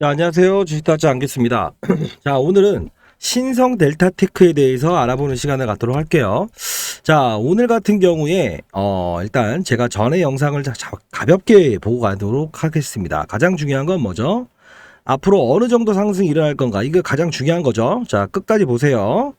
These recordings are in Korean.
자, 안녕하세요. 주식타짜 안겠습니다. 자, 오늘은 신성 델타테크에 대해서 알아보는 시간을 갖도록 할게요. 자, 오늘 같은 경우에 일단 제가 전에 영상을 가볍게 보고 가도록 하겠습니다. 가장 중요한 건 뭐죠? 앞으로 어느 정도 상승이 일어날 건가? 이게 가장 중요한 거죠. 자, 끝까지 보세요.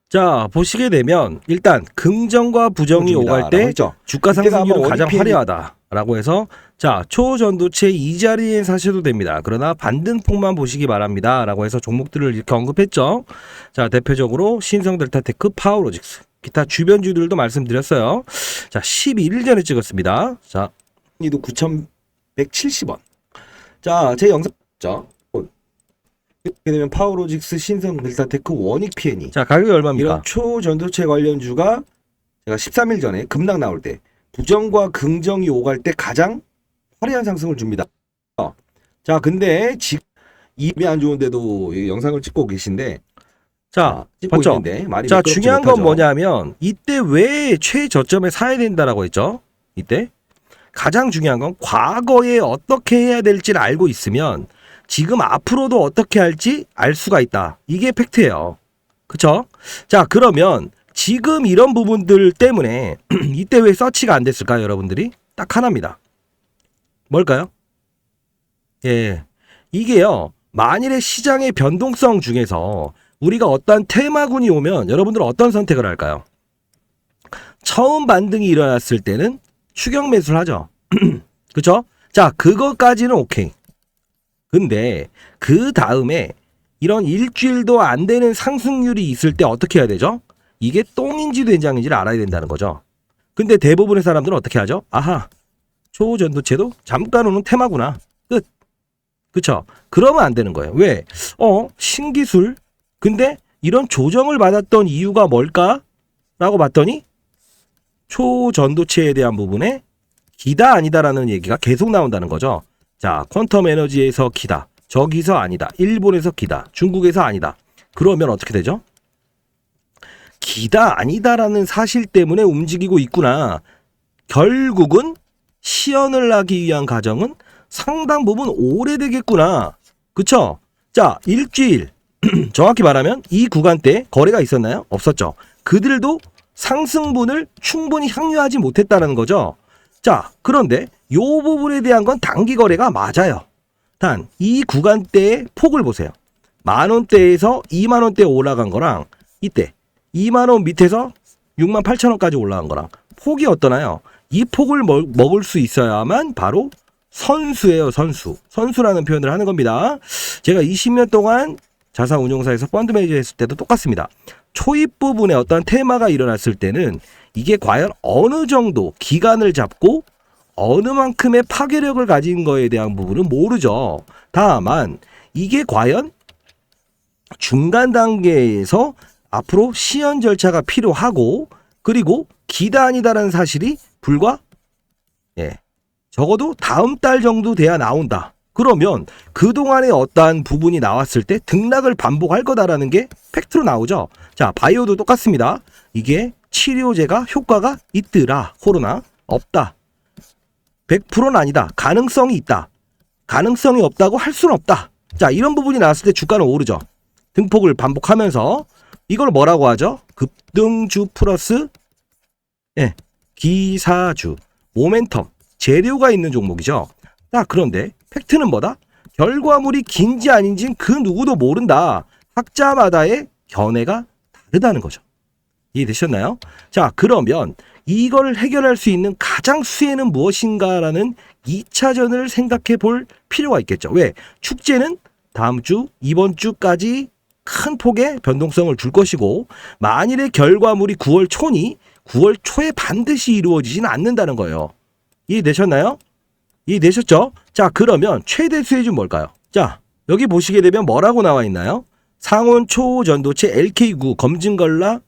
자, 보시게 되면 일단 긍정과 부정이 오갈 때 주가 상승률은 가장 화려하다라고 해서 자, 초전도체 이 자리에 사셔도 됩니다. 그러나 반등폭만 보시기 바랍니다. 라고 해서 종목들을 이렇게 언급했죠. 자, 대표적으로 신성델타테크, 파워로직스, 기타 주변주들도 말씀드렸어요. 자, 11일 전에 찍었습니다. 자, 이도 9,170원. 자, 제 영상 죠. 이렇게 되면 파워로직스, 신성델타테크, 원익 P&E. 자, 가격이 얼마입니까? 이런 초전도체 관련주가 제가 13일 전에 급락 나올 때 부정과 긍정이 오갈 때 가장 화려한 상승을 줍니다. 자, 근데 지금 입이 안 좋은데도 이 영상을 찍고 계신데, 자, 찍고 맞죠? 있는데 말이 자, 미끄럽지 중요한 못하죠. 건 뭐냐면 이때 왜 최저점에 사야 된다라고 했죠? 이때 가장 중요한 건 과거에 어떻게 해야 될지를 알고 있으면 지금 앞으로도 어떻게 할지 알 수가 있다. 이게 팩트예요. 그쵸? 자, 그러면 지금 이런 부분들 때문에 이때 왜 서치가 안 됐을까요, 여러분들이? 딱 하나입니다. 뭘까요? 예. 이게요, 만일의 시장의 변동성 중에서 우리가 어떠한 테마군이 오면 여러분들은 어떤 선택을 할까요? 처음 반등이 일어났을 때는 추격 매수를 하죠. 그쵸? 자, 그것까지는 오케이. 근데 그 다음에 이런 일주일도 안 되는 상승률이 있을 때 어떻게 해야 되죠? 이게 똥인지 된장인지를 알아야 된다는 거죠. 근데 대부분의 사람들은 어떻게 하죠? 아하, 초전도체도 잠깐 오는 테마구나. 끝. 그쵸? 그러면 안 되는 거예요. 왜? 신기술. 근데 이런 조정을 받았던 이유가 뭘까? 라고 봤더니 초전도체에 대한 부분에 기다 아니다라는 얘기가 계속 나온다는 거죠. 자, 퀀텀 에너지에서 기다. 저기서 아니다. 일본에서 기다. 중국에서 아니다. 그러면 어떻게 되죠? 기다 아니다라는 사실 때문에 움직이고 있구나. 결국은 시연을 하기 위한 과정은 상당 부분 오래되겠구나. 그쵸? 자, 일주일. 정확히 말하면 이 구간대 거래가 있었나요? 없었죠. 그들도 상승분을 충분히 향유하지 못했다는 거죠. 자, 그런데 이 부분에 대한 건 단기 거래가 맞아요. 단 이 구간대의 폭을 보세요. 만원대에서 2만원대 올라간 거랑 이때 2만원 밑에서 6만 8천원까지 올라간 거랑 폭이 어떠나요? 이 폭을 먹을 수 있어야만 바로 선수예요. 선수라는 표현을 하는 겁니다. 제가 20년 동안 자산운용사에서 펀드 매니저 했을 때도 똑같습니다. 초입 부분에 어떤 테마가 일어났을 때는 이게 과연 어느 정도 기간을 잡고 어느 만큼의 파괴력을 가진 거에 대한 부분은 모르죠. 다만 이게 과연 중간 단계에서 앞으로 시연 절차가 필요하고 그리고 기다 아니다라는 사실이 불과 적어도 다음 달 정도 돼야 나온다. 그러면 그동안에 어떠한 부분이 나왔을 때 등락을 반복할 거다라는 게 팩트로 나오죠. 자, 바이오도 똑같습니다. 이게 치료제가 효과가 있더라. 코로나 없다. 100%는 아니다. 가능성이 있다. 가능성이 없다고 할 수는 없다. 자, 이런 부분이 나왔을 때 주가는 오르죠. 등폭을 반복하면서 이걸 뭐라고 하죠? 급등주 플러스 기사주, 모멘텀, 재료가 있는 종목이죠. 자, 그런데 팩트는 뭐다? 결과물이 긴지 아닌지는 그 누구도 모른다. 학자마다의 견해가 다르다는 거죠. 이해되셨나요? 자, 그러면 이걸 해결할 수 있는 가장 수혜는 무엇인가라는 2차전을 생각해 볼 필요가 있겠죠. 왜? 축제는 다음 주, 이번 주까지 큰 폭의 변동성을 줄 것이고 만일의 결과물이 9월 초니 9월 초에 반드시 이루어지지는 않는다는 거예요. 이해되셨나요? 이해되셨죠? 자, 그러면 최대 수혜주는 뭘까요? 자, 여기 보시게 되면 뭐라고 나와 있나요? 상온 초전도체 LK9 검증걸라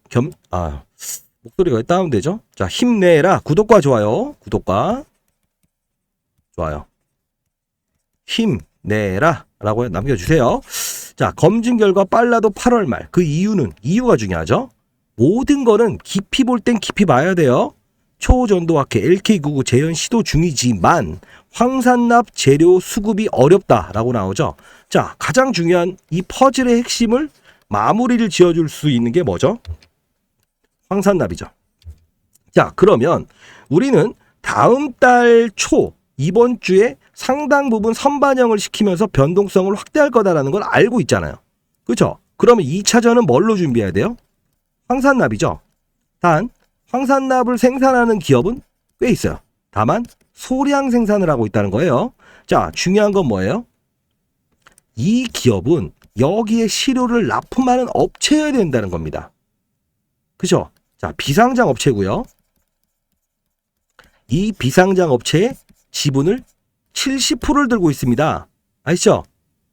목소리가 왜 다운되죠? 자, 힘내라. 구독과 좋아요. 구독과 좋아요. 힘내라 라고 남겨주세요. 자, 검증 결과 빨라도 8월 말. 그 이유가 중요하죠. 모든 거는 깊이 볼 땐 깊이 봐야 돼요. 초전도학회 LK99 재현 시도 중이지만 황산납 재료 수급이 어렵다라고 나오죠. 자, 가장 중요한 이 퍼즐의 핵심을 마무리를 지어줄 수 있는 게 뭐죠? 황산납이죠. 자, 그러면 우리는 다음 달 초 이번 주에 상당 부분 선반영을 시키면서 변동성을 확대할 거다라는 걸 알고 있잖아요. 그렇죠? 그러면 2차전은 뭘로 준비해야 돼요? 황산납이죠. 단 황산납을 생산하는 기업은 꽤 있어요. 다만 소량 생산을 하고 있다는 거예요. 자, 중요한 건 뭐예요? 이 기업은 여기에 시료를 납품하는 업체여야 된다는 겁니다. 그죠? 자, 비상장 업체고요. 이 비상장 업체의 지분을 70%를 들고 있습니다. 아시죠?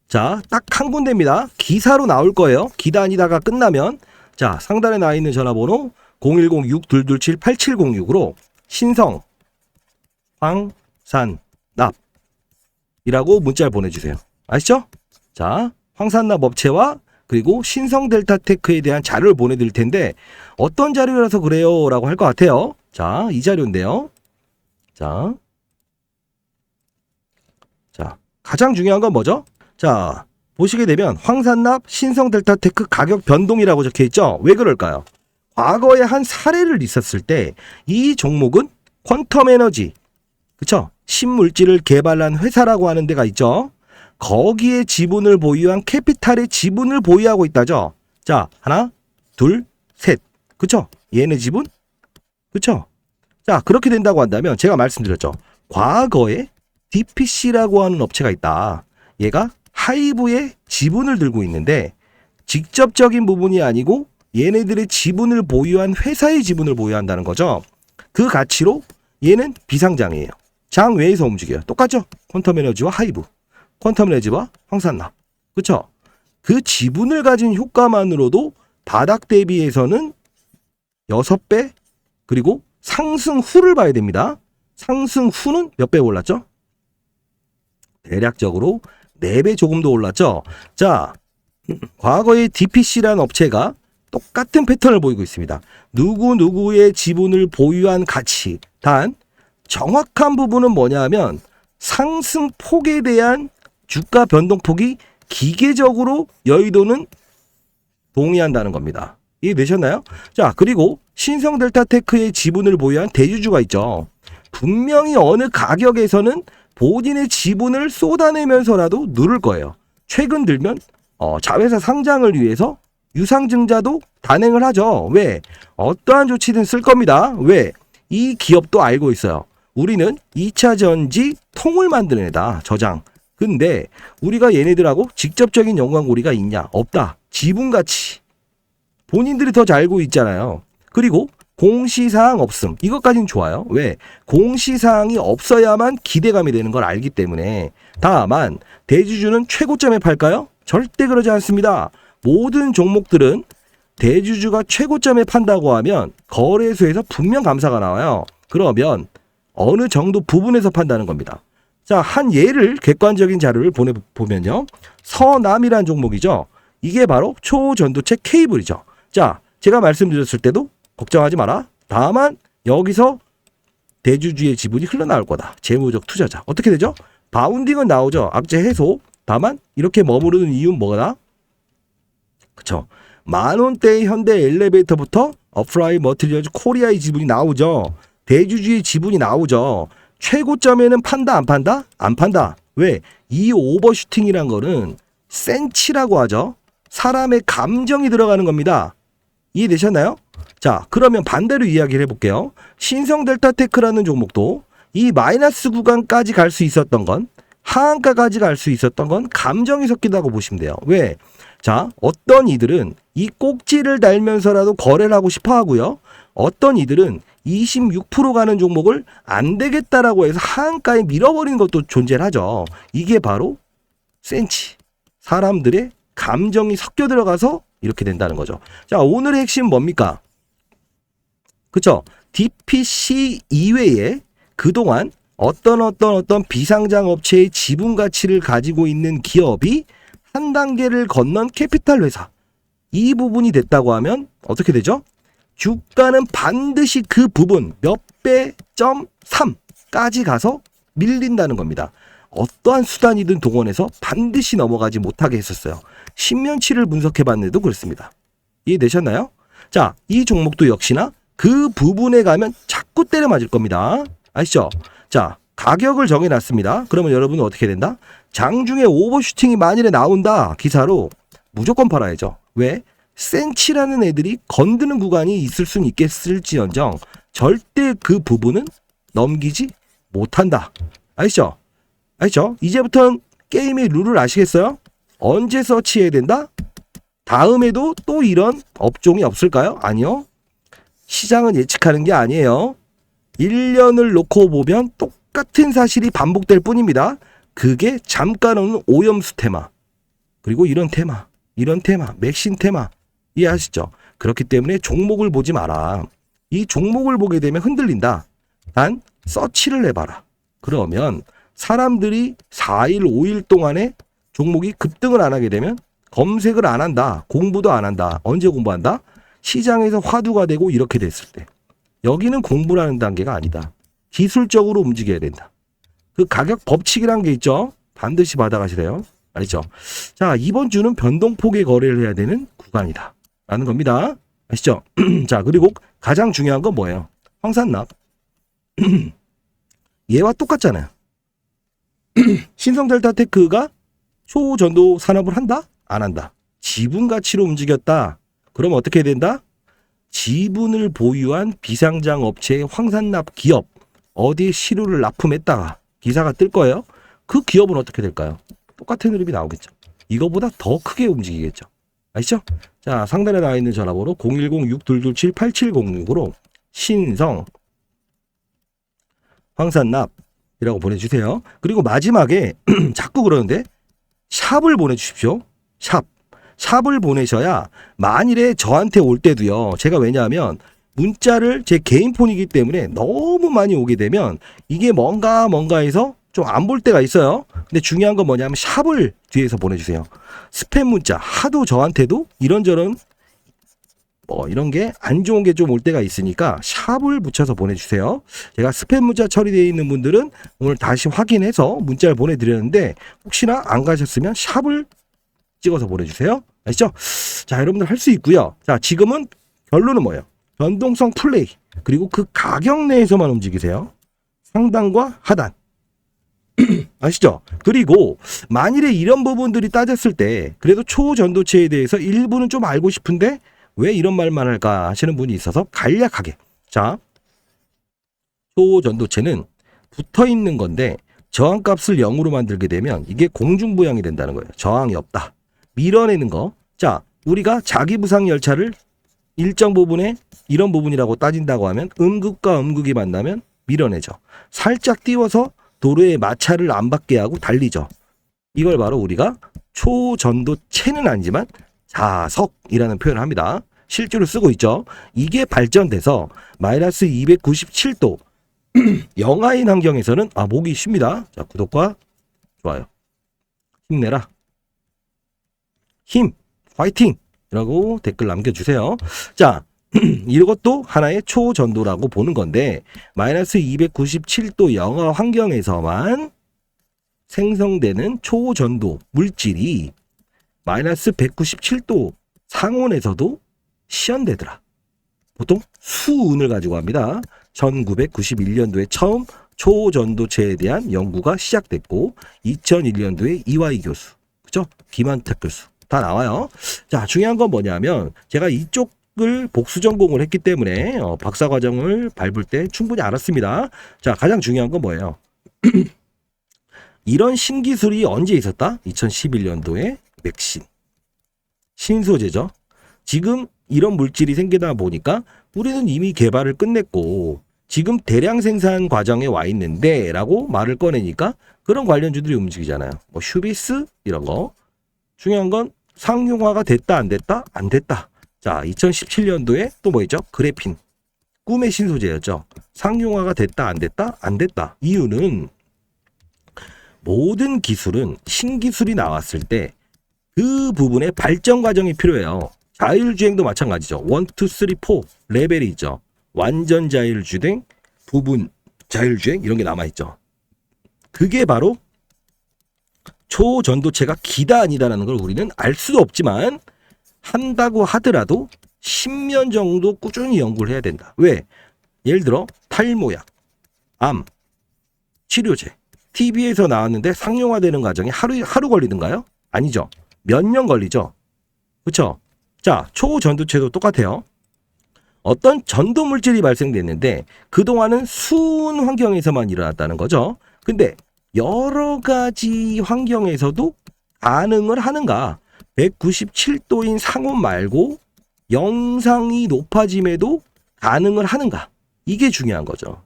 자, 딱 한 군데입니다. 기사로 나올 거예요. 기다리다가 끝나면 자, 상단에 나와 있는 전화번호 010-6227-8706으로 신성 황산납이라고 문자를 보내주세요. 아시죠? 자, 황산납 업체와 그리고 신성델타테크에 대한 자료를 보내드릴 텐데 어떤 자료라서 그래요? 라고 할 것 같아요. 자, 이 자료인데요. 자, 가장 중요한 건 뭐죠? 자, 보시게 되면 황산납 신성델타테크 가격 변동이라고 적혀있죠. 왜 그럴까요? 과거에 한 사례를 있었을 때 이 종목은 퀀텀 에너지, 그쵸? 신물질을 개발한 회사라고 하는 데가 있죠. 거기에 지분을 보유한 캐피탈의 지분을 보유하고 있다죠. 자, 하나, 둘, 셋. 그쵸? 얘네 지분? 그쵸? 자, 그렇게 된다고 한다면 제가 말씀드렸죠. 과거에 DPC라고 하는 업체가 있다. 얘가 하이브의 지분을 들고 있는데 직접적인 부분이 아니고 얘네들의 지분을 보유한 회사의 지분을 보유한다는 거죠. 그 가치로 얘는 비상장이에요. 장 외에서 움직여요. 똑같죠? 퀀텀 에너지와 하이브, 퀀텀 에너지와 황산납. 그쵸? 그 지분을 가진 효과만으로도 바닥 대비해서는 6배, 그리고 상승 후를 봐야 됩니다. 상승 후는 몇 배 올랐죠? 대략적으로 4배 조금 더 올랐죠. 자, 과거의 DPC라는 업체가 똑같은 패턴을 보이고 있습니다. 누구누구의 지분을 보유한 가치. 단 정확한 부분은 뭐냐면 상승폭에 대한 주가 변동폭이 기계적으로 여의도는 동의한다는 겁니다. 이해되셨나요? 자, 그리고 신성델타테크의 지분을 보유한 대주주가 있죠. 분명히 어느 가격에서는 본인의 지분을 쏟아내면서라도 누를 거예요. 최근 들면 자회사 상장을 위해서 유상증자도 단행을 하죠. 왜? 어떠한 조치든 쓸 겁니다. 왜? 이 기업도 알고 있어요. 우리는 2차 전지 통을 만드는 애다. 저장. 근데 우리가 얘네들하고 직접적인 연관고리가 있냐? 없다. 지분가치. 본인들이 더 잘 알고 있잖아요. 그리고 공시사항 없음. 이것까지는 좋아요. 왜? 공시사항이 없어야만 기대감이 되는 걸 알기 때문에. 다만 대주주는 최고점에 팔까요? 절대 그러지 않습니다. 모든 종목들은 대주주가 최고점에 판다고 하면 거래소에서 분명 감사가 나와요. 그러면 어느 정도 부분에서 판다는 겁니다. 자, 한 예를 객관적인 자료를 보면요. 서남이라는 종목이죠. 이게 바로 초전도체 케이블이죠. 자, 제가 말씀드렸을 때도 걱정하지 마라. 다만 여기서 대주주의 지분이 흘러나올 거다. 재무적 투자자. 어떻게 되죠? 바운딩은 나오죠. 악재 해소. 다만 이렇게 머무르는 이유는 뭐다? 그쵸? 만원대의 현대 엘리베이터부터 어프라이 머티리얼즈 코리아의 지분이 나오죠. 대주주의 지분이 나오죠. 최고점에는 판다 안 판다? 안 판다. 왜? 이 오버슈팅이란 거는 센치라고 하죠. 사람의 감정이 들어가는 겁니다. 이해되셨나요? 자, 그러면 반대로 이야기를 해볼게요. 신성델타테크라는 종목도 이 마이너스 구간까지 갈 수 있었던 건, 하한가까지 갈 수 있었던 건 감정이 섞인다고 보시면 돼요. 왜? 자, 어떤 이들은 이 꼭지를 달면서라도 거래를 하고 싶어 하고요. 어떤 이들은 26% 가는 종목을 안 되겠다라고 해서 하한가에 밀어버리는 것도 존재하죠. 이게 바로 센치. 사람들의 감정이 섞여 들어가서 이렇게 된다는 거죠. 자, 오늘의 핵심은 뭡니까? 그쵸? DPC 이외에 그동안 어떤 비상장 업체의 지분 가치를 가지고 있는 기업이 한 단계를 건넌 캐피탈 회사. 이 부분이 됐다고 하면 어떻게 되죠? 주가는 반드시 그 부분 몇 배 점 3까지 가서 밀린다는 겁니다. 어떠한 수단이든 동원해서 반드시 넘어가지 못하게 했었어요. 신면치를 분석해봤는데도 그렇습니다. 이해되셨나요? 자, 이 종목도 역시나 그 부분에 가면 자꾸 때려 맞을 겁니다. 아시죠? 자, 가격을 정해놨습니다. 그러면 여러분은 어떻게 된다? 장중에 오버슈팅이 만일에 나온다 기사로 무조건 팔아야죠. 왜? 센치라는 애들이 건드는 구간이 있을 수는 있겠을지언정 절대 그 부분은 넘기지 못한다. 아시죠? 아시죠? 이제부터는 게임의 룰을 아시겠어요? 언제 서치해야 된다? 다음에도 또 이런 업종이 없을까요? 아니요. 시장은 예측하는 게 아니에요. 1년을 놓고 보면 똑같은 사실이 반복될 뿐입니다. 그게 잠깐 오는 오염수 테마, 그리고 이런 테마, 맥신 테마, 이해하시죠? 그렇기 때문에 종목을 보지 마라. 이 종목을 보게 되면 흔들린다. 단 서치를 해봐라. 그러면 사람들이 4일, 5일 동안에 종목이 급등을 안 하게 되면 검색을 안 한다. 공부도 안 한다. 언제 공부한다? 시장에서 화두가 되고 이렇게 됐을 때. 여기는 공부라는 단계가 아니다. 기술적으로 움직여야 된다. 그 가격 법칙이란 게 있죠. 반드시 받아가시래요. 알죠? 자, 이번 주는 변동폭의 거래를 해야 되는 구간이다. 라는 겁니다. 아시죠? 자, 그리고 가장 중요한 건 뭐예요? 황산납. 얘와 똑같잖아요. 신성델타테크가 초전도 산업을 한다? 안 한다. 지분 가치로 움직였다. 그럼 어떻게 된다? 지분을 보유한 비상장 업체의 황산납 기업 어디에 시료를 납품했다가 기사가 뜰 거예요. 그 기업은 어떻게 될까요? 똑같은 흐름이 나오겠죠. 이거보다 더 크게 움직이겠죠. 아시죠? 자, 상단에 나와 있는 전화번호 010-6227-8706으로 신성 황산납이라고 보내주세요. 그리고 마지막에 자꾸 그러는데 샵을 보내주십시오. 샵을 보내셔야 만일에 저한테 올 때도요. 제가 왜냐하면 문자를 제 개인 폰이기 때문에 너무 많이 오게 되면 이게 뭔가 해서 좀 안 볼 때가 있어요. 근데 중요한 건 뭐냐면 샵을 뒤에서 보내주세요. 스팸 문자 하도 저한테도 이런저런 뭐 이런 게 안 좋은 게 좀 올 때가 있으니까 샵을 붙여서 보내주세요. 제가 스팸 문자 처리되어 있는 분들은 오늘 다시 확인해서 문자를 보내드렸는데 혹시나 안 가셨으면 샵을 찍어서 보내주세요. 아시죠? 자, 여러분들 할 수 있고요. 자, 지금은 결론은 뭐예요? 변동성 플레이 그리고 그 가격 내에서만 움직이세요. 상단과 하단. 아시죠? 그리고 만일에 이런 부분들이 따졌을 때 그래도 초전도체에 대해서 일부는 좀 알고 싶은데 왜 이런 말만 할까 하시는 분이 있어서 간략하게. 자, 초전도체는 붙어 있는 건데 저항값을 0으로 만들게 되면 이게 공중부양이 된다는 거예요. 저항이 없다. 밀어내는 거. 자, 우리가 자기부상 열차를 일정 부분에 이런 부분이라고 따진다고 하면 음극과 음극이 만나면 밀어내죠. 살짝 띄워서 도로에 마찰을 안 받게 하고 달리죠. 이걸 바로 우리가 초전도체는 아니지만 자석이라는 표현을 합니다. 실제로 쓰고 있죠. 이게 발전돼서 마이너스 297도 영하인 환경에서는 목이 쉽니다. 자, 구독과 좋아요. 힘내라. 힘, 화이팅! 라고 댓글 남겨주세요. 자, 이것도 하나의 초전도라고 보는 건데 마이너스 297도 영하 환경에서만 생성되는 초전도 물질이 마이너스 197도 상온에서도 시연되더라. 보통 수은을 가지고 합니다. 1991년도에 처음 초전도체에 대한 연구가 시작됐고 2001년도에 이화이 교수, 그죠? 김한택 교수 다 나와요. 자, 중요한 건 뭐냐면 제가 이쪽을 복수 전공을 했기 때문에 박사 과정을 밟을 때 충분히 알았습니다. 자, 가장 중요한 건 뭐예요? 이런 신기술이 언제 있었다? 2011년도에 맥신 신소재죠. 지금 이런 물질이 생기다 보니까 우리는 이미 개발을 끝냈고 지금 대량 생산 과정에 와 있는데 라고 말을 꺼내니까 그런 관련주들이 움직이잖아요. 뭐 슈비스 이런 거. 중요한 건 상용화가 됐다 안 됐다? 안 됐다. 자, 2017년도에 또 뭐 있죠? 그래핀. 꿈의 신소재였죠. 상용화가 됐다 안 됐다? 안 됐다. 이유는 모든 기술은 신기술이 나왔을 때 그 부분에 발전 과정이 필요해요. 자율주행도 마찬가지죠. 1, 2, 3, 4 레벨이 있죠. 완전 자율주행, 부분 자율주행 이런 게 남아있죠. 그게 바로 초전도체가 기다 아니다라는 걸 우리는 알 수도 없지만 한다고 하더라도 10년 정도 꾸준히 연구를 해야 된다. 왜? 예를 들어 탈모약, 암, 치료제, TV에서 나왔는데 상용화되는 과정이 하루 걸리던가요? 아니죠. 몇 년 걸리죠. 그렇죠? 자, 초전도체도 똑같아요. 어떤 전도 물질이 발생됐는데 그동안은 수은 환경에서만 일어났다는 거죠. 근데 여러 가지 환경에서도 반응을 하는가? 197도인 상온 말고 영상이 높아짐에도 반응을 하는가? 이게 중요한 거죠.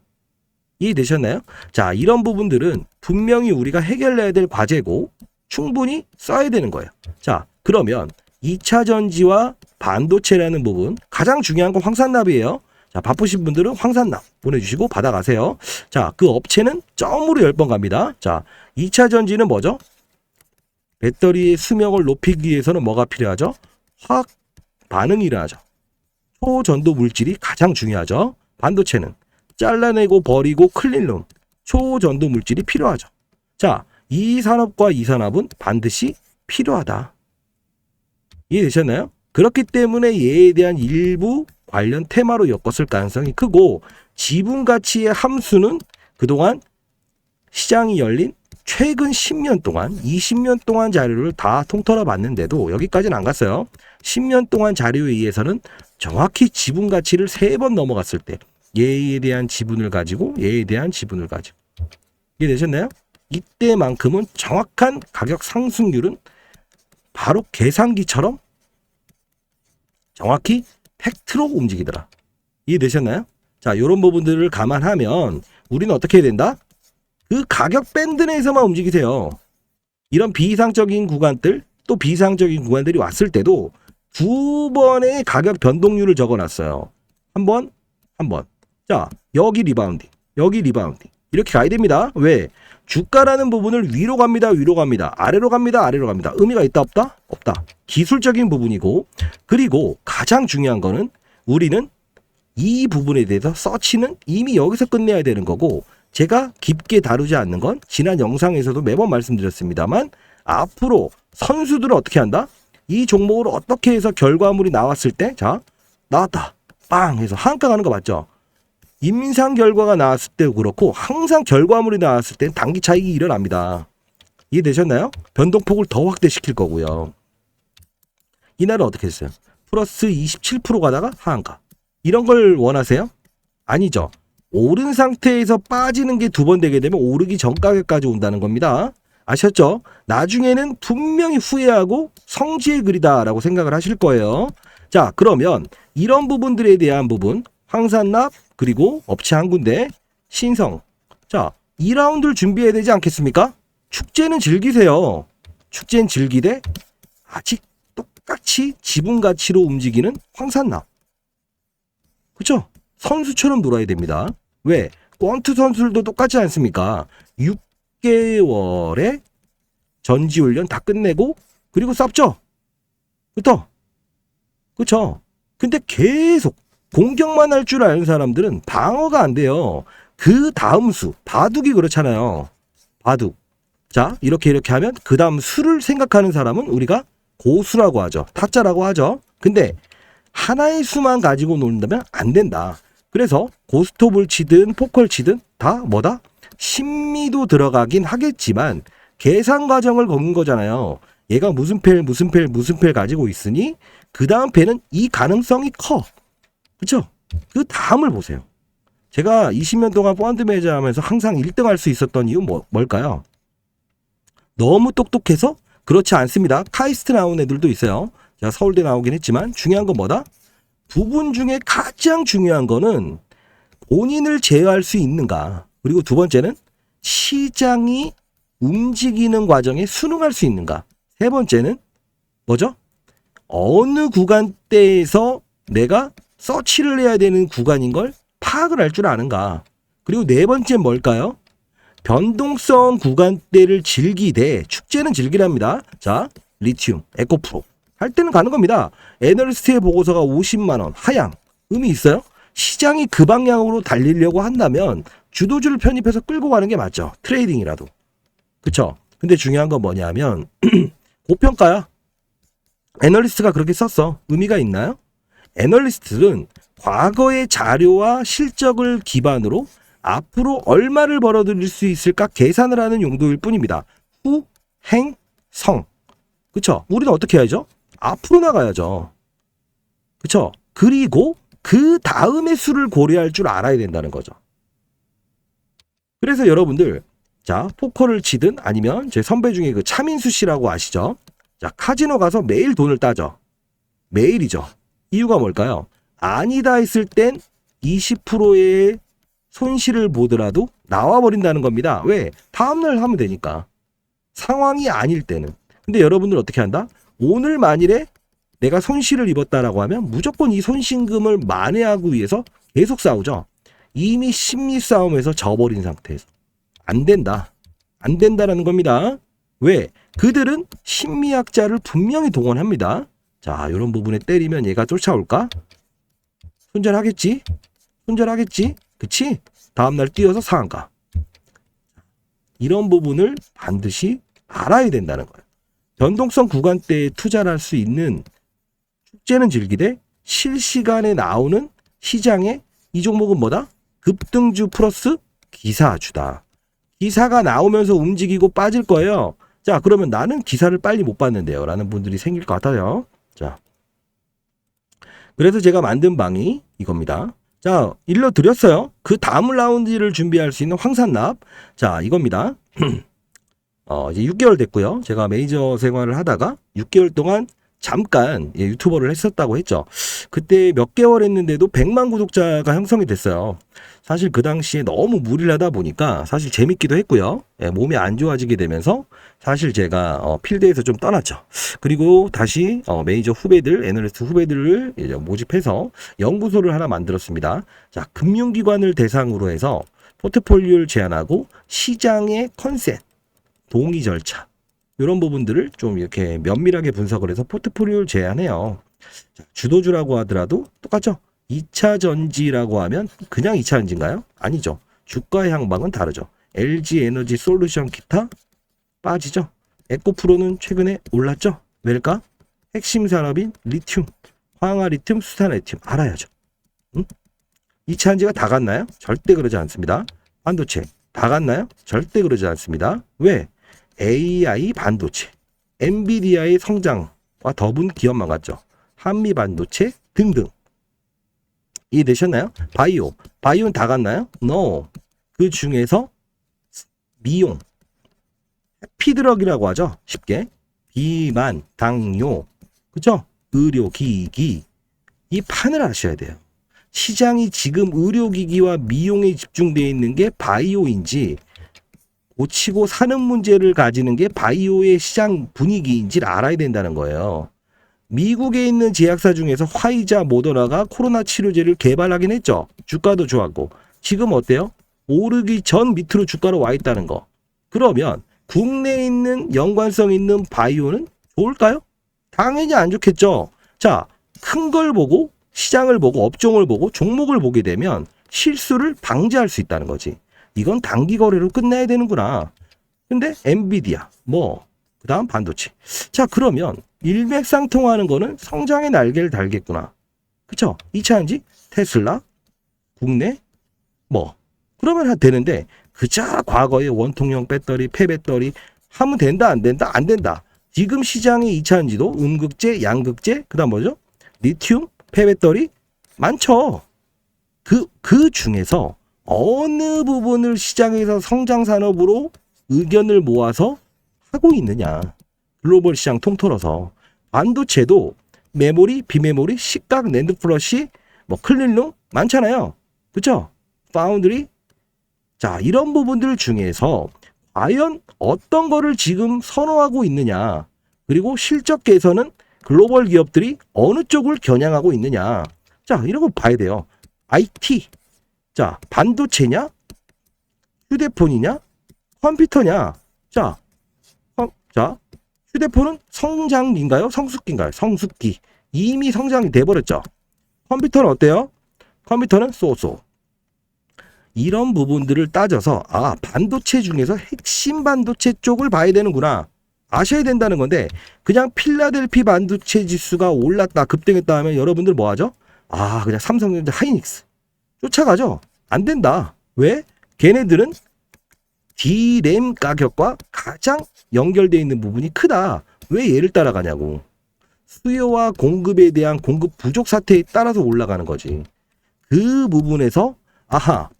이해되셨나요? 자, 이런 부분들은 분명히 우리가 해결해야 될 과제고 충분히 써야 되는 거예요. 자, 그러면 2차 전지와 반도체라는 부분 가장 중요한 건 황산납이에요. 자, 바쁘신 분들은 황산납 보내주시고 받아가세요. 자, 그 업체는 점으로 10번 갑니다. 자, 2차 전지는 뭐죠? 배터리의 수명을 높이기 위해서는 뭐가 필요하죠? 화학 반응이 일어나죠. 초전도 물질이 가장 중요하죠. 반도체는 잘라내고 버리고 클린룸, 초전도 물질이 필요하죠. 자, 이 산업과 이 산업은 반드시 필요하다. 이해되셨나요? 그렇기 때문에 얘에 대한 일부 관련 테마로 엮었을 가능성이 크고 지분 가치의 함수는 그동안 시장이 열린 최근 10년 동안 20년 동안 자료를 다 통틀어 봤는데도 여기까지는 안 갔어요. 10년 동안 자료에 의해서는 정확히 지분 가치를 3번 넘어갔을 때 얘에 대한 지분을 가지고 얘에 대한 지분을 가지고 이해되셨나요? 이때만큼은 정확한 가격 상승률은 바로 계산기처럼 정확히 팩트로 움직이더라. 이해되셨나요? 자, 이런 부분들을 감안하면 우리는 어떻게 해야 된다? 그 가격 밴드 내에서만 움직이세요. 이런 비이상적인 구간들 또 비이상적인 구간들이 왔을 때도 2번의 가격 변동률을 적어놨어요. 한 번. 자, 여기 리바운딩, 여기 리바운딩. 이렇게 가야 됩니다. 왜? 주가라는 부분을 위로 갑니다. 아래로 갑니다. 의미가 있다 없다? 없다. 기술적인 부분이고 그리고 가장 중요한 거는 우리는 이 부분에 대해서 서치는 이미 여기서 끝내야 되는 거고 제가 깊게 다루지 않는 건 지난 영상에서도 매번 말씀드렸습니다만 앞으로 선수들은 어떻게 한다? 이 종목을 어떻게 해서 결과물이 나왔을 때 자, 나왔다. 빵 해서 한가 가는 거 맞죠? 임상 결과가 나왔을 때도 그렇고 항상 결과물이 나왔을 때 단기 차익이 일어납니다. 이해되셨나요? 변동폭을 더 확대시킬 거고요. 이날은 어떻게 했어요? 플러스 27% 가다가 하한가. 이런 걸 원하세요? 아니죠. 오른 상태에서 빠지는 게 2번 되게 되면 오르기 전 가격까지 온다는 겁니다. 아셨죠? 나중에는 분명히 후회하고 성지의 글이다라고 생각을 하실 거예요. 자, 그러면 이런 부분들에 대한 부분 황산납 그리고 업체 한 군데 신성. 자, 2라운드를 준비해야 되지 않겠습니까? 축제는 즐기세요. 축제는 즐기되 아직 똑같이 지분 가치로 움직이는 황산납. 그렇죠? 선수처럼 놀아야 됩니다. 왜? 퀀트 선수들도 똑같지 않습니까? 6개월의 전지훈련 다 끝내고 그리고 쌉죠? 그쵸? 근데 계속 공격만 할 줄 아는 사람들은 방어가 안 돼요. 그 다음 수, 바둑이 그렇잖아요. 바둑. 자, 이렇게 하면 그 다음 수를 생각하는 사람은 우리가 고수라고 하죠. 타짜라고 하죠. 근데 하나의 수만 가지고 논다면 안 된다. 그래서 고스톱을 치든 포커를 치든 다 뭐다? 심리도 들어가긴 하겠지만 계산 과정을 거는 거잖아요. 얘가 무슨 패를 가지고 있으니 그 다음 패는 이 가능성이 커. 그렇죠? 그 다음을 보세요. 제가 20년 동안 펀드 매니저하면서 항상 1등 할 수 있었던 이유는 뭘까요? 너무 똑똑해서? 그렇지 않습니다. 카이스트 나온 애들도 있어요. 제가 서울대 나오긴 했지만 중요한 건 뭐다? 부분 중에 가장 중요한 거는 본인을 제어할 수 있는가. 그리고 두 번째는 시장이 움직이는 과정에 순응할 수 있는가. 세 번째는 뭐죠? 어느 구간대에서 내가 서치를 해야 되는 구간인 걸 파악을 할 줄 아는가. 그리고 네 번째는 뭘까요? 변동성 구간대를 즐기되 축제는 즐기랍니다. 자, 리튬, 에코프로 할 때는 가는 겁니다. 애널리스트의 보고서가 50만 원 하향 의미 있어요? 시장이 그 방향으로 달리려고 한다면 주도주를 편입해서 끌고 가는 게 맞죠. 트레이딩이라도. 그쵸? 근데 중요한 건 뭐냐면 고평가야. 애널리스트가 그렇게 썼어. 의미가 있나요? 애널리스트는 과거의 자료와 실적을 기반으로 앞으로 얼마를 벌어들일 수 있을까 계산을 하는 용도일 뿐입니다. 후, 행, 성. 그쵸? 우리는 어떻게 해야죠? 앞으로 나가야죠. 그쵸? 그리고 그 다음의 수를 고려할 줄 알아야 된다는 거죠. 그래서 여러분들, 자, 포커를 치든 아니면 제 선배 중에 그 차민수 씨라고 아시죠? 자, 카지노 가서 매일 돈을 따져. 매일이죠. 이유가 뭘까요? 아니다 했을 땐 20%의 손실을 보더라도 나와버린다는 겁니다. 왜? 다음날 하면 되니까. 상황이 아닐 때는. 근데 여러분들 어떻게 한다? 오늘 만일에 내가 손실을 입었다라고 하면 무조건 이 손실금을 만회하기 위해서 계속 싸우죠. 이미 심리 싸움에서 져버린 상태에서. 안 된다. 안 된다라는 겁니다. 왜? 그들은 심리학자를 분명히 동원합니다. 자, 이런 부분에 때리면 얘가 쫓아올까? 손절하겠지? 손절하겠지? 그치? 다음날 뛰어서 상한가. 이런 부분을 반드시 알아야 된다는 거예요. 변동성 구간대에 투자를 할 수 있는 축제는 즐기되 실시간에 나오는 시장에 이 종목은 뭐다? 급등주 플러스 기사주다. 기사가 나오면서 움직이고 빠질 거예요. 자, 그러면 나는 기사를 빨리 못 봤는데요 라는 분들이 생길 것 같아요. 자, 그래서 제가 만든 방이 이겁니다. 자, 일러드렸어요. 그 다음 라운드를 준비할 수 있는 황산납. 자, 이겁니다. 이제 6개월 됐고요. 제가 메이저 생활을 하다가 6개월 동안 잠깐 유튜버를 했었다고 했죠. 그때 몇 개월 했는데도 100만 구독자가 형성이 됐어요. 사실 그 당시에 너무 무리를 하다 보니까 사실 재밌기도 했고요. 몸이 안 좋아지게 되면서 사실 제가 필드에서 좀 떠났죠. 그리고 다시 메이저 후배들, 애널리스트 후배들을 이제 모집해서 연구소를 하나 만들었습니다. 자, 금융기관을 대상으로 해서 포트폴리오를 제안하고 시장의 컨셉, 동의 절차 이런 부분들을 좀 이렇게 면밀하게 분석을 해서 포트폴리오를 제안해요. 자, 주도주라고 하더라도 똑같죠? 2차 전지라고 하면 그냥 2차 전지인가요? 아니죠. 주가의 향방은 다르죠. LG 에너지 솔루션 기타 빠지죠. 에코프로는 최근에 올랐죠. 왜일까? 핵심 산업인 리튬, 황화 리튬, 수산 리튬 알아야죠. 2차 전지가 다 갔나요? 절대 그러지 않습니다. 반도체 다 갔나요? 절대 그러지 않습니다. 왜? AI 반도체, 엔비디아의 성장과 더분 기업만 갔죠. 한미 반도체 등등. 이해되셨나요? 바이오는 다 갔나요? No. 그 중에서 미용, 해피드럭이라고 하죠. 쉽게. 비만, 당뇨, 그죠? 의료기기. 이 판을 아셔야 돼요. 시장이 지금 의료기기와 미용에 집중되어 있는 게 바이오인지 고치고 사는 문제를 가지는 게 바이오의 시장 분위기인지를 알아야 된다는 거예요. 미국에 있는 제약사 중에서 화이자, 모더나가 코로나 치료제를 개발하긴 했죠. 주가도 좋았고. 지금 어때요? 오르기 전 밑으로 주가로 와 있다는 거. 그러면 국내에 있는 연관성 있는 바이오는 좋을까요? 당연히 안 좋겠죠. 자, 큰 걸 보고 시장을 보고 업종을 보고 종목을 보게 되면 실수를 방지할 수 있다는 거지. 이건 단기 거래로 끝내야 되는구나. 근데 엔비디아, 그 다음 반도체. 자, 그러면 일맥상통하는 거는 성장의 날개를 달겠구나. 그쵸? 2차 전지, 테슬라, 국내, 그러면 되는데, 그저 과거의 원통형 배터리, 폐배터리 하면 된다, 안 된다, 안 된다. 지금 시장의 2차 전지도 음극재, 양극재, 그 다음 뭐죠? 리튬, 폐배터리 많죠. 그 중에서 어느 부분을 시장에서 성장 산업으로 의견을 모아서 하고 있느냐. 글로벌 시장 통틀어서. 반도체도 메모리, 비메모리, 시각, 낸드 플러시, 클린룸 많잖아요. 그쵸? 파운드리. 자, 이런 부분들 중에서 과연 어떤 거를 지금 선호하고 있느냐. 그리고 실적 개선은 글로벌 기업들이 어느 쪽을 겨냥하고 있느냐. 자, 이런 거 봐야 돼요. IT. 자, 반도체냐? 휴대폰이냐? 컴퓨터냐? 자, 휴대폰은 성장기인가요? 성숙기인가요? 성숙기. 이미 성장이 돼버렸죠. 컴퓨터는 어때요? 컴퓨터는 쏘쏘. 이런 부분들을 따져서 반도체 중에서 핵심 반도체 쪽을 봐야 되는구나 아셔야 된다는 건데, 그냥 필라델피 반도체 지수가 올랐다 급등했다 하면 여러분들 뭐 하죠? 그냥 삼성전자, 하이닉스 쫓아가죠. 안 된다. 왜? 걔네들은 D램 가격과 가장 연결되어 있는 부분이 크다. 왜 얘를 따라가냐고. 수요와 공급에 대한 공급 부족 사태에 따라서 올라가는 거지. 그 부분에서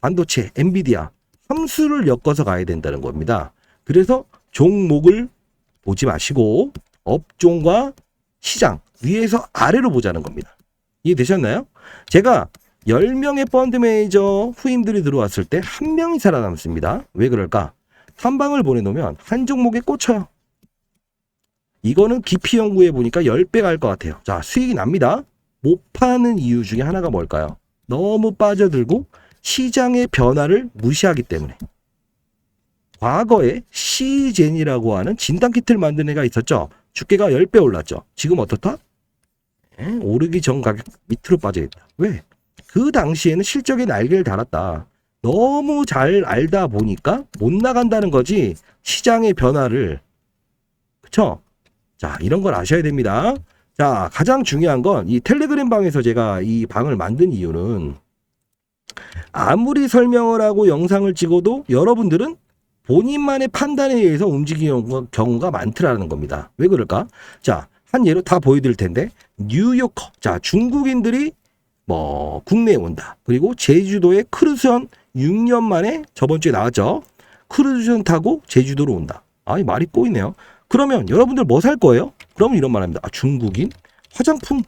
반도체, 엔비디아 함수를 엮어서 가야 된다는 겁니다. 그래서 종목을 보지 마시고 업종과 시장 위에서 아래로 보자는 겁니다. 이해되셨나요? 제가 10명의 펀드 매니저 후임들이 들어왔을 때 한 명이 살아남습니다. 왜 그럴까? 탐방을 보내놓으면 한 종목에 꽂혀요. 이거는 깊이 연구해 보니까 10배가 할 것 같아요. 자, 수익이 납니다. 못 파는 이유 중에 하나가 뭘까요? 너무 빠져들고 시장의 변화를 무시하기 때문에. 과거에 시젠이라고 하는 진단키트를 만든 애가 있었죠. 주가가 10배 올랐죠. 지금 어떻다? 오르기 전 가격 밑으로 빠져있다. 왜? 그 당시에는 실적의 날개를 달았다. 너무 잘 알다 보니까 못 나간다는 거지, 시장의 변화를. 그쵸? 자, 이런 걸 아셔야 됩니다. 자, 가장 중요한 건 이 텔레그램 방에서 제가 이 방을 만든 이유는, 아무리 설명을 하고 영상을 찍어도 여러분들은 본인만의 판단에 의해서 움직이는 경우가 많더라는 겁니다. 왜 그럴까? 자, 한 예로 다 보여드릴 텐데, 뉴요커. 자, 중국인들이 국내에 온다. 그리고 제주도에 크루즈선 6년 만에 저번 주에 나왔죠. 크루즈선 타고 제주도로 온다. 이 말이 꼬이네요. 그러면 여러분들 뭐 살 거예요? 그러면 이런 말 합니다. 중국인 화장품.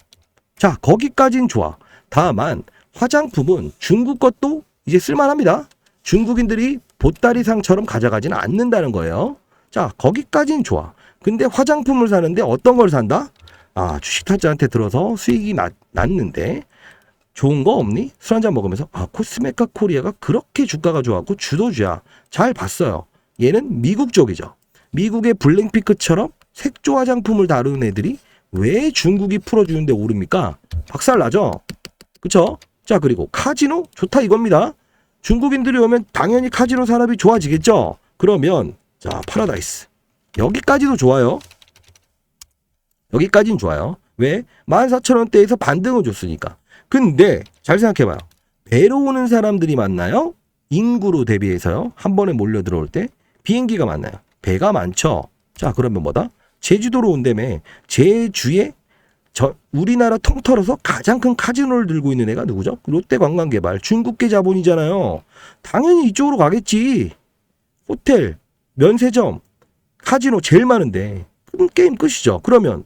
자, 거기까진 좋아. 다만 화장품은 중국 것도 이제 쓸만합니다. 중국인들이 보따리상처럼 가져가지는 않는다는 거예요. 자, 거기까진 좋아. 근데 화장품을 사는데 어떤 걸 산다? 주식 타짜한테 들어서 수익이 났는데 좋은 거 없니? 술 한잔 먹으면서 코스메카 코리아가 그렇게 주가가 좋았고 주도주야. 잘 봤어요. 얘는 미국 쪽이죠. 미국의 블랙핑크처럼 색조 화장품을 다루는 애들이 왜 중국이 풀어주는데 오릅니까? 박살나죠? 그쵸? 자, 그리고 카지노 좋다 이겁니다. 중국인들이 오면 당연히 카지노 산업이 좋아지겠죠? 그러면 자, 파라다이스 여기까지도 좋아요. 여기까지는 좋아요. 왜? 14,000원대에서 반등을 줬으니까. 근데 잘 생각해봐요. 배로 오는 사람들이 많나요? 인구로 대비해서요. 한 번에 몰려 들어올 때 비행기가 많나요? 배가 많죠. 자, 그러면 뭐다? 제주도로 온다며. 제주에 우리나라 통틀어서 가장 큰 카지노를 들고 있는 애가 누구죠? 롯데관광개발. 중국계 자본이잖아요. 당연히 이쪽으로 가겠지. 호텔, 면세점, 카지노 제일 많은데 그럼 게임 끝이죠. 그러면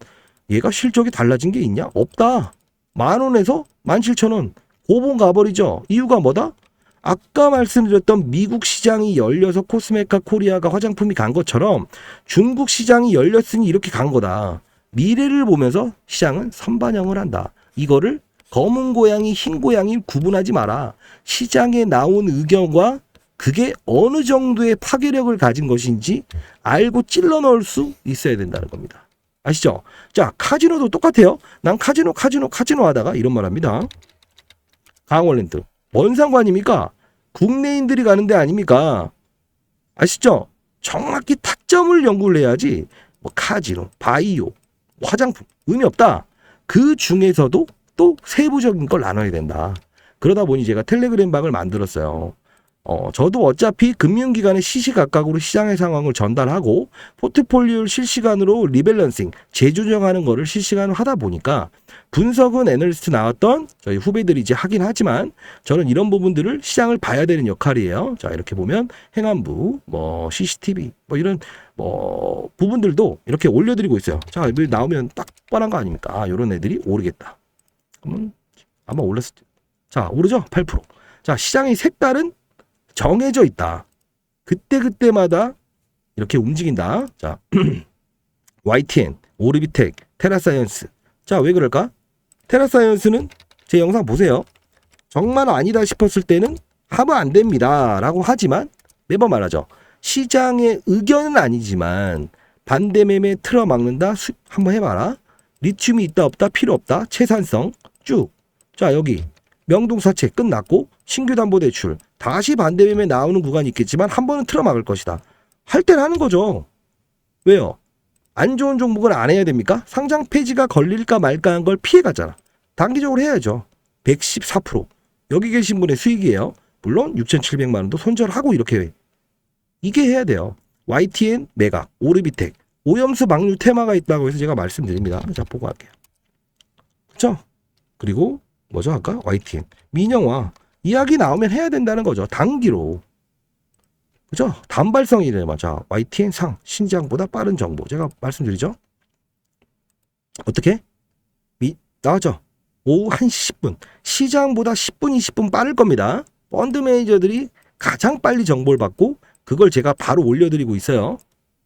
얘가 실적이 달라진 게 있냐? 없다. 10,000원에서 17,000원 고봉 가버리죠. 이유가 뭐다? 아까 말씀드렸던 미국 시장이 열려서 코스메카 코리아가 화장품이 간 것처럼 중국 시장이 열렸으니 이렇게 간 거다. 미래를 보면서 시장은 선반영을 한다. 이거를 검은 고양이, 흰 고양이 구분하지 마라. 시장에 나온 의견과 그게 어느 정도의 파괴력을 가진 것인지 알고 찔러 넣을 수 있어야 된다는 겁니다. 아시죠? 자, 카지노도 똑같아요. 난 카지노 하다가 이런 말 합니다. 강원랜드. 뭔 상관입니까? 국내인들이 가는 데 아닙니까? 아시죠? 정확히 타점을 연구를 해야지. 카지노, 바이오, 화장품 의미 없다. 그 중에서도 또 세부적인 걸 나눠야 된다. 그러다 보니 제가 텔레그램 방을 만들었어요. 저도 어차피 금융기관의 시시각각으로 시장의 상황을 전달하고 포트폴리오를 실시간으로 리밸런싱, 재조정하는 거를 실시간으로 하다 보니까 분석은 애널리스트 나왔던 저희 후배들이 이제 하긴 하지만 저는 이런 부분들을 시장을 봐야 되는 역할이에요. 자, 이렇게 보면 행안부, CCTV 이런 부분들도 이렇게 올려드리고 있어요. 자, 나오면 딱 뻔한 거 아닙니까? 이런 애들이 오르겠다. 그러면 아마 올랐을 때. 자, 오르죠? 8%. 자, 시장의 색깔은 정해져 있다. 그때마다 이렇게 움직인다. 자, YTN, 오르비텍, 테라사이언스. 자, 왜 그럴까? 테라사이언스는 제 영상 보세요. 정말 아니다 싶었을 때는 하면 안 됩니다 라고 하지만 매번 말하죠. 시장의 의견은 아니지만 반대 매매 틀어막는다. 한번 해봐라. 리튬이 있다 없다 필요 없다. 채산성 쭉. 자, 여기 명동사채 끝났고 신규담보대출 다시 반대 매매 나오는 구간이 있겠지만 한 번은 틀어막을 것이다. 할 때는 하는 거죠. 왜요? 안 좋은 종목을 안 해야 됩니까? 상장 폐지가 걸릴까 말까 한 걸 피해갔잖아. 단기적으로 해야죠. 114%. 여기 계신 분의 수익이에요. 물론 6,700만 원도 손절하고 이렇게 이게 해야 돼요. YTN 매각, 오르비텍, 오염수 방류 테마가 있다고 해서 제가 말씀드립니다. 자, 보고 할게요. 그렇죠? 그리고 뭐죠 아까? YTN, 민영화 이야기 나오면 해야 된다는 거죠. 단기로. 그죠? 단발성이래 맞아. YTN 상 신장보다 빠른 정보 제가 말씀드리죠. 어떻게? 나왔죠? 오후 1시 10분 시장보다 10분 20분 빠를 겁니다. 펀드 매니저들이 가장 빨리 정보를 받고 그걸 제가 바로 올려드리고 있어요.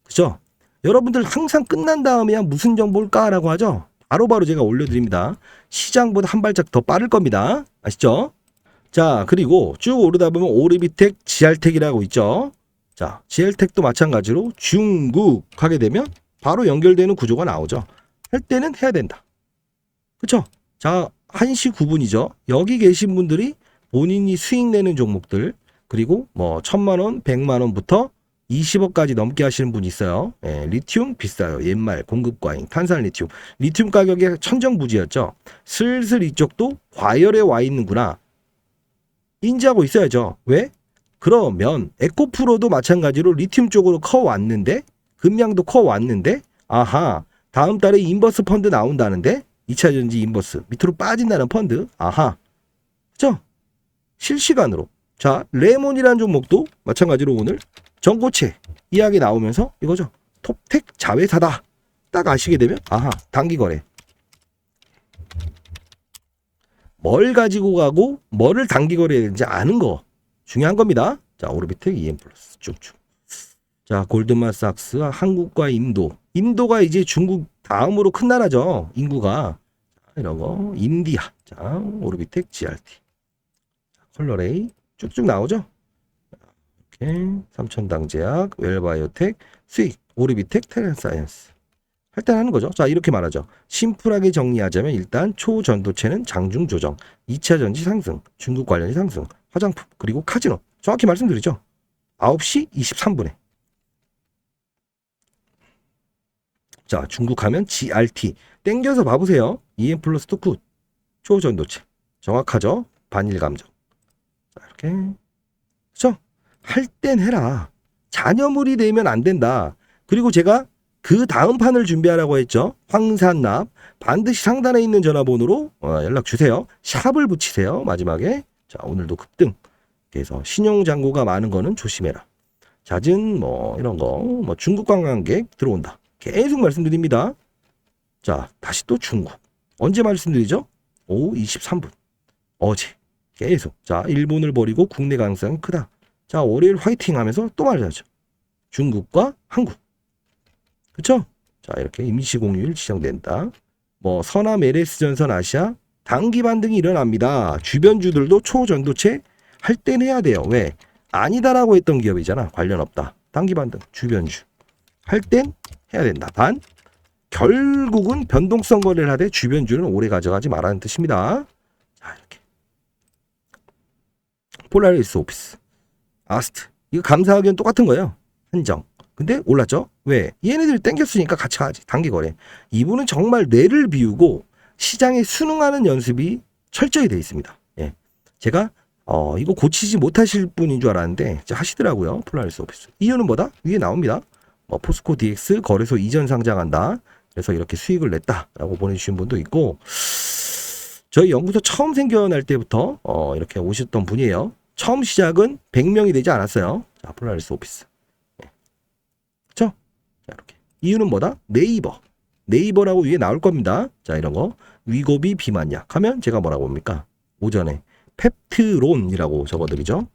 그죠? 여러분들 항상 끝난 다음에야 무슨 정보일까라고 하죠. 바로바로 제가 올려드립니다. 시장보다 한 발짝 더 빠를 겁니다. 아시죠? 자, 그리고 쭉 오르다 보면 오르비텍, 지알텍이라고 있죠. 자, 지알텍도 마찬가지로 중국 하게 되면 바로 연결되는 구조가 나오죠. 할 때는 해야 된다. 그쵸? 자, 1시 9분이죠. 여기 계신 분들이 본인이 수익 내는 종목들, 그리고 뭐 1,000만 원, 100만 원부터 20억까지 넘게 하시는 분이 있어요. 예, 리튬 비싸요. 옛말 공급과잉, 탄산 리튬. 리튬 가격이 천정부지였죠. 슬슬 이쪽도 과열에 와 있는구나. 인지하고 있어야죠. 왜? 그러면 에코프로도 마찬가지로 리튬 쪽으로 커왔는데 금량도 커왔는데 아하 다음 달에 인버스 펀드 나온다는데 2차전지 인버스 밑으로 빠진다는 펀드 아하 그죠? 실시간으로 자 레몬이라는 종목도 마찬가지로 오늘 전고체 이야기 나오면서 이거죠. 톱텍 자회사다 딱 아시게 되면 아하 단기 거래 뭘 가지고 가고 뭐를 단기 거래해야 되는지 아는 거 중요한 겁니다. 자, 오르비텍 EM 플러스 쭉쭉. 자, 골드만삭스, 한국과 인도. 인도가 이제 중국 다음으로 큰 나라죠. 인구가. 이런 거. 인디아. 자, 오르비텍 GRT. 컬러레이 쭉쭉 나오죠. 이렇게 삼천당제약, 웰바이오텍, 수익, 오르비텍, 테렌사이언스. 할 때 하는 거죠. 자, 이렇게 말하죠. 심플하게 정리하자면 일단 초전도체는 장중 조정, 2차 전지 상승, 중국 관련이 상승, 화장품, 그리고 카지노. 정확히 말씀드리죠. 9시 23분에. 자, 중국 하면 GRT. 땡겨서 봐보세요. EM 플러스도 굿. 초전도체. 정확하죠? 반일 감정. 자, 이렇게. 그렇죠? 할 땐 해라. 잔여물이 되면 안 된다. 그리고 제가 그 다음 판을 준비하라고 했죠. 황산납. 반드시 상단에 있는 전화번호로 연락 주세요. 샵을 붙이세요. 마지막에. 자, 오늘도 급등. 그래서 신용잔고가 많은 거는 조심해라. 잦은 뭐 이런 거. 뭐 중국 관광객 들어온다. 계속 말씀드립니다. 자, 다시 또 중국. 언제 말씀드리죠? 오후 23분. 어제. 계속. 자, 일본을 버리고 국내 가능성이 크다. 자, 월요일 화이팅 하면서 또 말하죠. 중국과 한국. 그쵸? 자, 이렇게 임시공휴일 지정된다. 뭐 서남 LS 전선 아시아 단기 반등이 일어납니다. 주변주들도 초전도체 할 땐 해야 돼요. 왜? 아니다라고 했던 기업이잖아. 관련 없다. 단기 반등 주변주 할 땐 해야 된다. 단 결국은 변동성 거래를 하되 주변주는 오래 가져가지 말라는 뜻입니다. 자, 이렇게 폴라리스 오피스 아스트 이거 감사 의견 똑같은 거예요. 한정 근데 올랐죠? 왜? 얘네들이 땡겼으니까 같이 가지. 단기 거래. 이분은 정말 뇌를 비우고 시장에 순응하는 연습이 철저히 되어 있습니다. 예. 제가 이거 고치지 못하실 분인 줄 알았는데 하시더라고요. 폴라리스 오피스. 이유는 뭐다? 위에 나옵니다. 포스코 DX 거래소 이전 상장한다. 그래서 이렇게 수익을 냈다라고 보내주신 분도 있고 저희 연구소 처음 생겨날 때부터 이렇게 오셨던 분이에요. 처음 시작은 100명이 되지 않았어요. 자, 폴라리스 오피스. 그렇죠? 자, 이렇게. 이유는 뭐다? 네이버. 네이버라고 위에 나올 겁니다. 자, 이런 거. 위고비 비만약 하면 제가 뭐라고 봅니까? 오전에 펩트론이라고 적어드리죠.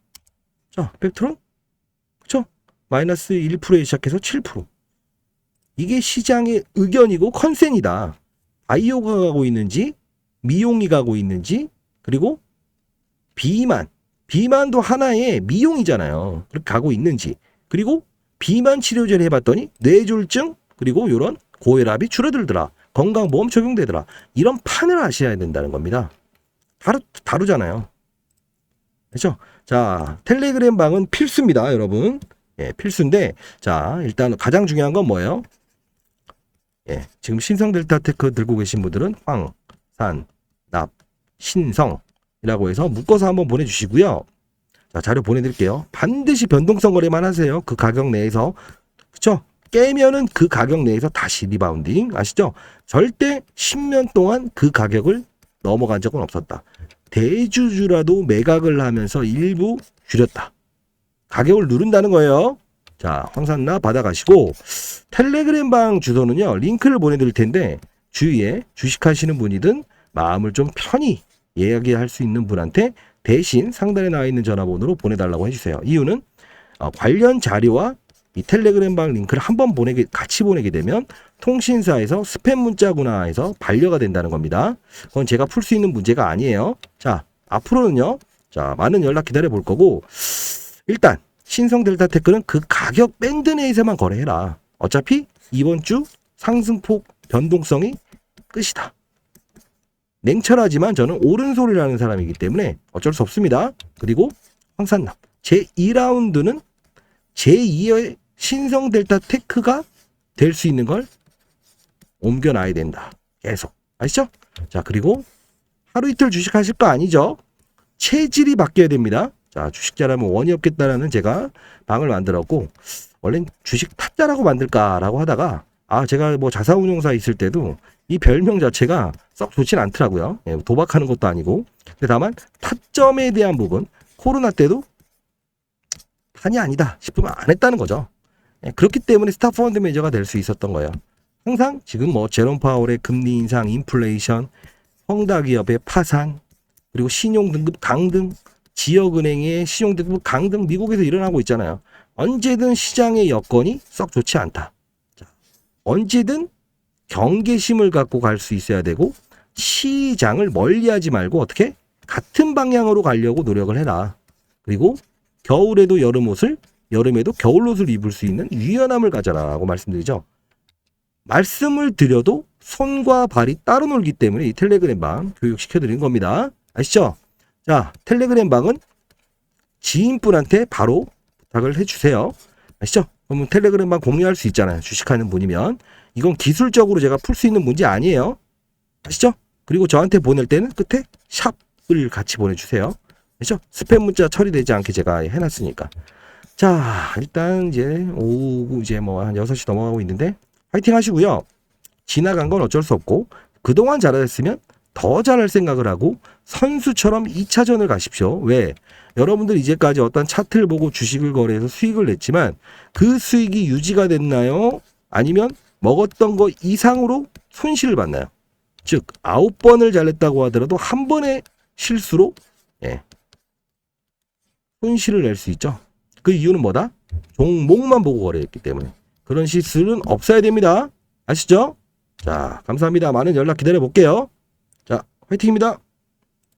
자, 펩트론? 그렇죠? 마이너스 1%에 시작해서 7%. 이게 시장의 의견이고 컨센이다. 바이오가 가고 있는지 미용이 가고 있는지 그리고 비만도 하나의 미용이잖아요. 그렇게 가고 있는지 그리고 비만 치료제를 해봤더니 뇌졸중 그리고 이런 고혈압이 줄어들더라. 건강보험 적용되더라. 이런 판을 아셔야 된다는 겁니다. 다루잖아요. 그렇죠? 자, 텔레그램 방은 필수입니다, 여러분. 예, 필수인데, 자, 일단 가장 중요한 건 뭐예요? 예, 지금 신성 델타 테크 들고 계신 분들은 황, 산, 납, 신성이라고 해서 묶어서 한번 보내주시고요. 자, 자료 보내드릴게요. 반드시 변동성 거래만 하세요. 그 가격 내에서. 그쵸? 깨면은 그 가격 내에서 다시 리바운딩. 아시죠? 절대 10년 동안 그 가격을 넘어간 적은 없었다. 대주주라도 매각을 하면서 일부 줄였다. 가격을 누른다는 거예요. 자, 황산나 받아가시고 텔레그램 방 주소는요. 링크를 보내드릴 텐데 주위에 주식하시는 분이든 마음을 좀 편히 이야기할 수 있는 분한테 대신 상단에 나와 있는 전화번호로 보내달라고 해주세요. 이유는 관련 자료와 이 텔레그램 방 링크를 한번 같이 보내게 되면 통신사에서 스팸 문자구나 해서 반려가 된다는 겁니다. 그건 제가 풀 수 있는 문제가 아니에요. 자, 앞으로는요. 자, 많은 연락 기다려 볼 거고 일단 신성 델타 테크는 그 가격 밴드 내에서만 거래해라. 어차피 이번 주 상승폭 변동성이 끝이다. 냉철하지만 저는 옳은 소리를 하는 사람이기 때문에 어쩔 수 없습니다. 그리고 황산납 제2라운드는 제2의 신성 델타 테크가 될 수 있는 걸 옮겨놔야 된다. 계속. 아시죠? 자, 그리고 하루 이틀 주식하실 거 아니죠? 체질이 바뀌어야 됩니다. 자, 주식 잘하면 원이 없겠다라는 제가 방을 만들었고 원래는 주식 타짜라고 만들까라고 하다가 제가 뭐 자사운용사 있을 때도 이 별명 자체가 썩 좋진 않더라고요. 예, 도박하는 것도 아니고. 근데 다만 타점에 대한 부분 코로나 때도 판이 아니다 싶으면 안 했다는 거죠. 예, 그렇기 때문에 스타 펀드 매니저가 될 수 있었던 거예요. 항상 지금 뭐 제롬 파월의 금리 인상, 인플레이션, 헝다 기업의 파산, 그리고 신용등급 강등, 지역은행의 신용등급 강등 미국에서 일어나고 있잖아요. 언제든 시장의 여건이 썩 좋지 않다. 자, 언제든 경계심을 갖고 갈 수 있어야 되고 시장을 멀리하지 말고 어떻게 같은 방향으로 가려고 노력을 해라. 그리고 겨울에도 여름옷을 여름에도 겨울옷을 입을 수 있는 유연함을 가져라라고 말씀드리죠. 말씀을 드려도 손과 발이 따로 놀기 때문에 이 텔레그램 방 교육시켜드린 겁니다. 아시죠? 자, 텔레그램 방은 지인분한테 바로 부탁을 해주세요. 아시죠? 그러면 텔레그램 방 공유할 수 있잖아요. 주식하는 분이면. 이건 기술적으로 제가 풀 수 있는 문제 아니에요. 아시죠? 그리고 저한테 보낼 때는 끝에 샵을 같이 보내주세요. 아시죠? 스팸 문자 처리되지 않게 제가 해놨으니까. 자, 일단 이제 오후 이제 뭐 한 6시 넘어가고 있는데 파이팅 하시고요. 지나간 건 어쩔 수 없고 그동안 잘했으면 더 잘할 생각을 하고 선수처럼 2차전을 가십시오. 왜? 여러분들 이제까지 어떤 차트를 보고 주식을 거래해서 수익을 냈지만 그 수익이 유지가 됐나요? 아니면 먹었던 거 이상으로 손실을 봤나요? 즉 9번을 잘했다고 하더라도 한 번의 실수로 손실을 낼 수 있죠. 그 이유는 뭐다? 종목만 보고 거래했기 때문에. 그런 실수는 없어야 됩니다. 아시죠? 자, 감사합니다. 많은 연락 기다려 볼게요. 자, 화이팅입니다.